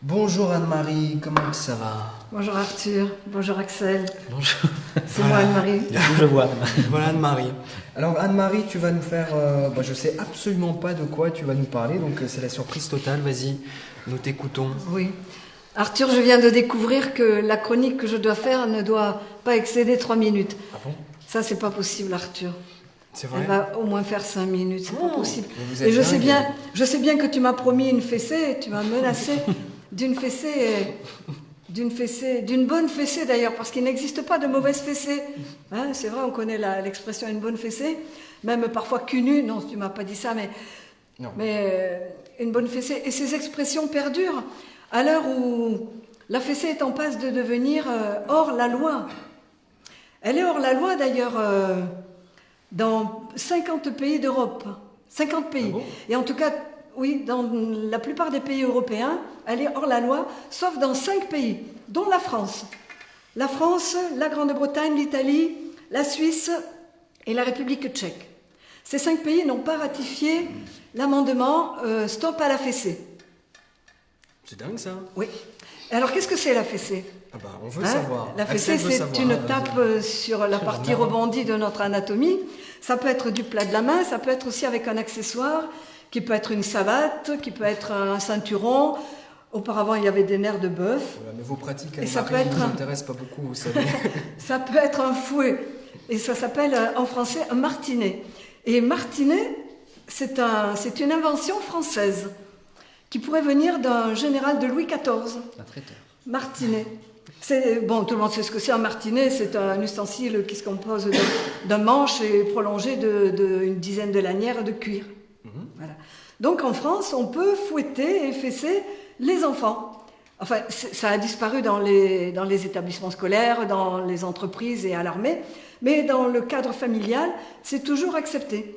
Bonjour Anne-Marie, comment ça va? Bonjour Arthur, bonjour Axel, Bonjour. c'est moi Anne-Marie. Je vois. Voilà Anne-Marie. Alors Anne-Marie, tu vas nous faire... je sais absolument pas de quoi tu vas nous parler, donc c'est la surprise totale, vas-y, nous t'écoutons. Oui. Arthur, je viens de découvrir que la chronique que je dois faire ne doit pas excéder 3 minutes. Ah bon? Ça, c'est pas possible Arthur. C'est vrai? Elle va au moins faire 5 minutes, c'est pas possible. mais vous êtes Et je sais dingue. bien que tu m'as promis une fessée, tu m'as menacé d'une fessée, d'une bonne fessée d'ailleurs, parce qu'il n'existe pas de mauvaise fessée. Hein, c'est vrai, on connaît l'expression une bonne fessée, même parfois cul nu, non, tu m'as pas dit ça, mais Non. une bonne fessée. Et ces expressions perdurent à l'heure où la fessée est en passe de devenir hors la loi. Elle est hors la loi d'ailleurs dans 50 pays d'Europe. 50 pays. Ah bon? Et en tout cas, oui, dans la plupart des pays européens, elle est hors la loi, sauf dans 5 pays, dont la France. La France, la Grande-Bretagne, l'Italie, la Suisse et la République tchèque. Ces 5 pays n'ont pas ratifié l'amendement Stop à la fessée. C'est dingue ça? Oui. Alors, qu'est-ce que c'est la fessée? Ah bah, on veut Hein, savoir. la fessée, Axel veut c'est savoir. une tape sur la partie marrant. rebondie de notre anatomie. Ça peut être du plat de la main, ça peut être aussi avec un accessoire, qui peut être une savate, qui peut être un ceinturon. Auparavant, il y avait des nerfs de bœuf. Voilà, mais vos pratiques, Et ça Anne-Marie, peut ne nous être- intéressent pas beaucoup, vous savez. Ça peut être un fouet. Et ça s'appelle en français un martinet. Et martinet, c'est une invention française qui pourrait venir d'un général de Louis XIV. Un traiteur. Martinet. Bon, tout le monde sait ce que c'est un martinet. C'est un ustensile qui se compose d'un manche et prolongé d'une dizaine de lanières de cuir. Voilà. Donc en France, on peut fouetter et fesser les enfants. Enfin, ça a disparu dans les établissements scolaires, dans les entreprises et à l'armée, mais dans le cadre familial, c'est toujours accepté.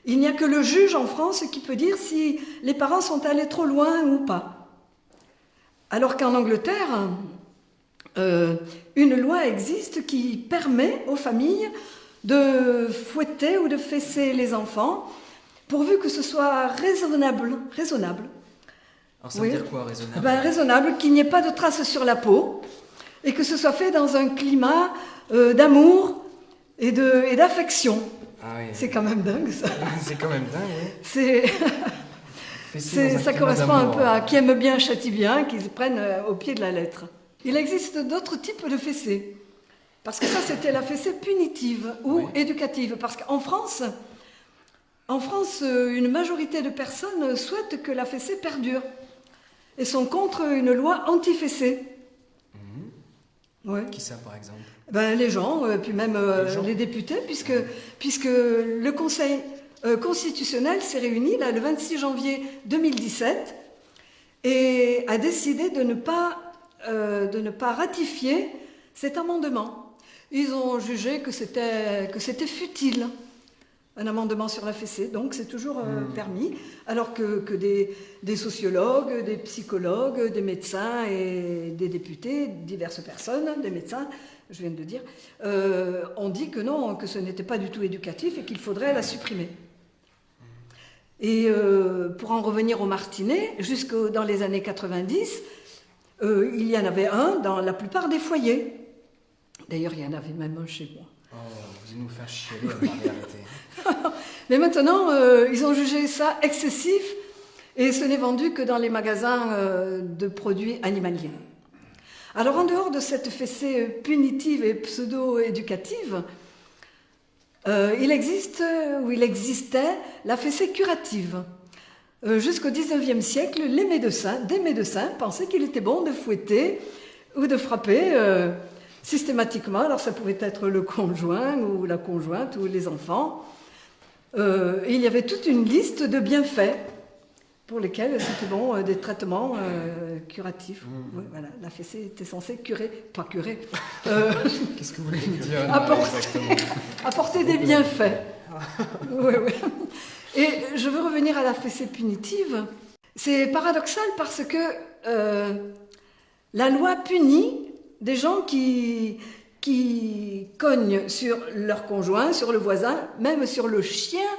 Il n'y a que le juge en France qui peut dire si les parents sont allés trop loin ou pas. Alors qu'en Angleterre, une loi existe qui permet aux familles de fouetter ou de fesser les enfants, pourvu que ce soit raisonnable. Alors ça Oui. veut dire quoi, raisonnable? Raisonnable, qu'il n'y ait pas de traces sur la peau, et que ce soit fait dans un climat d'amour et d'affection. Ah oui. C'est quand même dingue, ça. C'est quand même dingue, hein. Ça correspond un peu à qui aime bien châtie bien, qui se prennent au pied de la lettre. Il existe d'autres types de fessées. Parce que ça, c'était la fessée punitive ou Oui. éducative. Parce qu'en France, une majorité de personnes souhaitent que la fessée perdure et sont contre une loi anti-fessée. Ouais. Qui ça, par exemple? Les gens, puis même Les gens. les députés, puisque le Conseil constitutionnel s'est réuni là, le 26 janvier 2017 et a décidé de ne pas ratifier cet amendement. Ils ont jugé que c'était futile, un amendement sur la fessée, donc c'est toujours permis, alors que des sociologues, des psychologues, des médecins et des députés, diverses personnes, des médecins, je viens de le dire, ont dit que non, que ce n'était pas du tout éducatif et qu'il faudrait la supprimer. Et pour en revenir au martinet, jusque dans les années 90, il y en avait un dans la plupart des foyers. D'ailleurs, il y en avait même un chez moi. Oh, vous allez nous faire chialer, Anne-Marie, arrêtez. Mais maintenant, ils ont jugé ça excessif et ce n'est vendu que dans les magasins de produits animaliers. Alors, en dehors de cette fessée punitive et pseudo-éducative, il existait la fessée curative. Jusqu'au XIXe siècle, des médecins pensaient qu'il était bon de fouetter ou de frapper systématiquement. Alors, ça pouvait être le conjoint ou la conjointe ou les enfants. Et il y avait toute une liste de bienfaits pour lesquels c'était bon des traitements curatifs. Oui, voilà, la fessée était censée pas curer, Qu'est-ce que vous voulez nous dire, Anne-Marie, apporter, exactement? apporter des bienfaits. Oui, oui. Et je veux revenir à la fessée punitive. C'est paradoxal parce que la loi punit des gens qui cognent sur leur conjoint, sur le voisin, même sur le chien,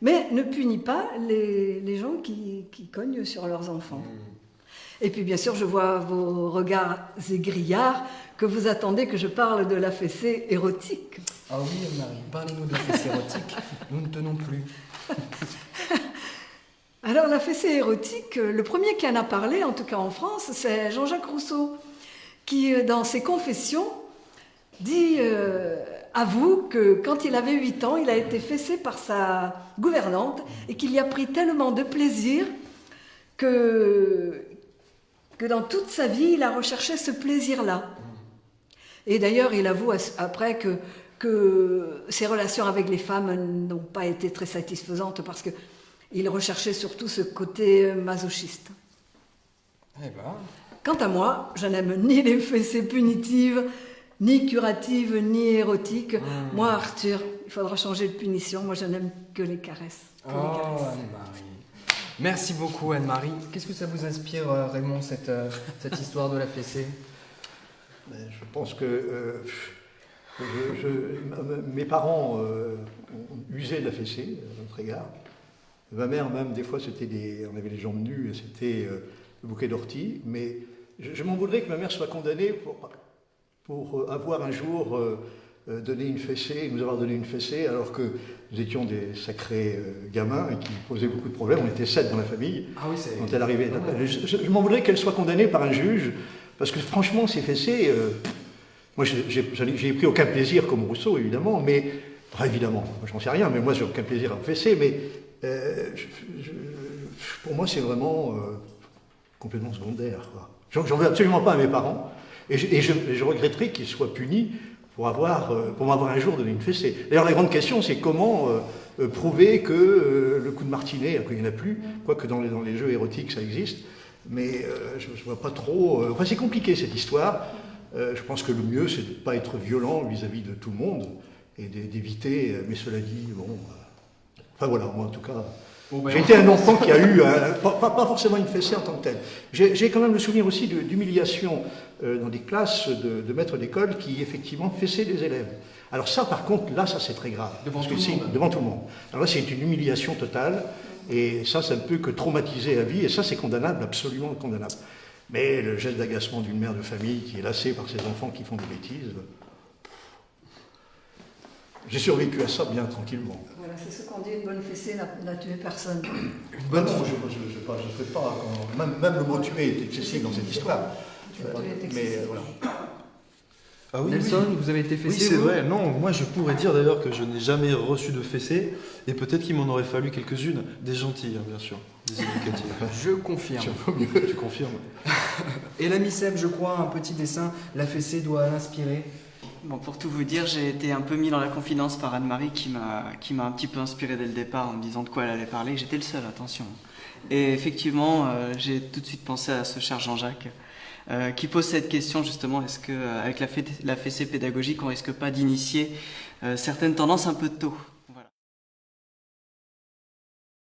mais ne punit pas les gens qui cognent sur leurs enfants. Et puis bien sûr, je vois vos regards aigrillards que vous attendez que je parle de la fessée érotique. Ah oui, Anne-Marie, parlez-nous de fessée érotique. Nous ne tenons plus. Alors la fessée érotique, le premier qui en a parlé, en tout cas en France, c'est Jean-Jacques Rousseau, qui dans ses Confessions avoue que quand il avait 8 ans, il a été fessé par sa gouvernante et qu'il y a pris tellement de plaisir que dans toute sa vie, il a recherché ce plaisir-là. Et d'ailleurs, il avoue après que ses relations avec les femmes n'ont pas été très satisfaisantes parce qu'il recherchait surtout ce côté masochiste. Eh ben... Quant à moi, je n'aime ni les fessées punitives, ni curatives, ni érotiques. Moi, Arthur, il faudra changer de punition. Moi, je n'aime que les caresses. Oh, Anne-Marie. Merci beaucoup, Anne-Marie. Qu'est-ce que ça vous inspire, Raymond, cette histoire de la fessée? Je pense que mes parents ont usé de la fessée à notre égard. Ma mère, même, des fois, on avait les jambes nues et c'était le bouquet d'orties. Mais je m'en voudrais que ma mère soit condamnée pour avoir un jour donné une fessée, nous avoir donné une fessée, alors que nous étions des sacrés gamins et qui posaient beaucoup de problèmes. On était 7 dans la famille quand elle arrivait. Je m'en voudrais qu'elle soit condamnée par un juge, parce que franchement, ces fessées, moi, j'ai pris aucun plaisir comme Rousseau, évidemment, mais évidemment, moi, j'en sais rien, mais moi, j'ai aucun plaisir à me fesser, mais pour moi, c'est vraiment complètement secondaire, quoi. J'en veux absolument pas à mes parents, et je regretterais qu'ils soient punis pour m'avoir un jour donné une fessée. D'ailleurs, la grande question, c'est comment prouver que le coup de martinet, après il n'y en a plus, quoique dans les jeux érotiques, ça existe, mais je ne vois pas trop... Enfin, c'est compliqué, cette histoire. Je pense que le mieux, c'est de ne pas être violent vis-à-vis de tout le monde, et d'éviter, mais cela dit, bon... Enfin voilà, moi en tout cas... J'ai été un enfant qui a eu, pas forcément une fessée en tant que telle. J'ai quand même le souvenir aussi d'humiliation dans des classes de maîtres d'école qui effectivement fessaient des élèves. Alors ça par contre, là ça c'est très grave. Devant tout le monde. Alors là c'est une humiliation totale et ça ne peut que traumatiser à vie et ça c'est condamnable, absolument condamnable. Mais le geste d'agacement d'une mère de famille qui est lassée par ses enfants qui font des bêtises... J'ai survécu à ça bien tranquillement. Voilà, c'est ce qu'on dit, une bonne fessée n'a tué personne. Ben non, je ne sais pas. Même le mot tuer est excessif dans cette histoire. Mais voilà. Ah oui, Nelson, vous avez été fessé? Oui, c'est vrai. Non, moi je pourrais dire d'ailleurs que je n'ai jamais reçu de fessée et peut-être qu'il m'en aurait fallu quelques-unes. Des gentilles, bien sûr. Des éducatives. Je confirme. Tu confirmes. Et l'ami Seb, je crois, un petit dessin, la fessée doit l'inspirer. Bon, pour tout vous dire, j'ai été un peu mis dans la confidence par Anne-Marie qui m'a un petit peu inspiré dès le départ en me disant de quoi elle allait parler. J'étais le seul, attention. Et effectivement, j'ai tout de suite pensé à ce cher Jean-Jacques qui pose cette question justement, est-ce qu'avec la fessée pédagogique, on risque pas d'initier certaines tendances un peu tôt?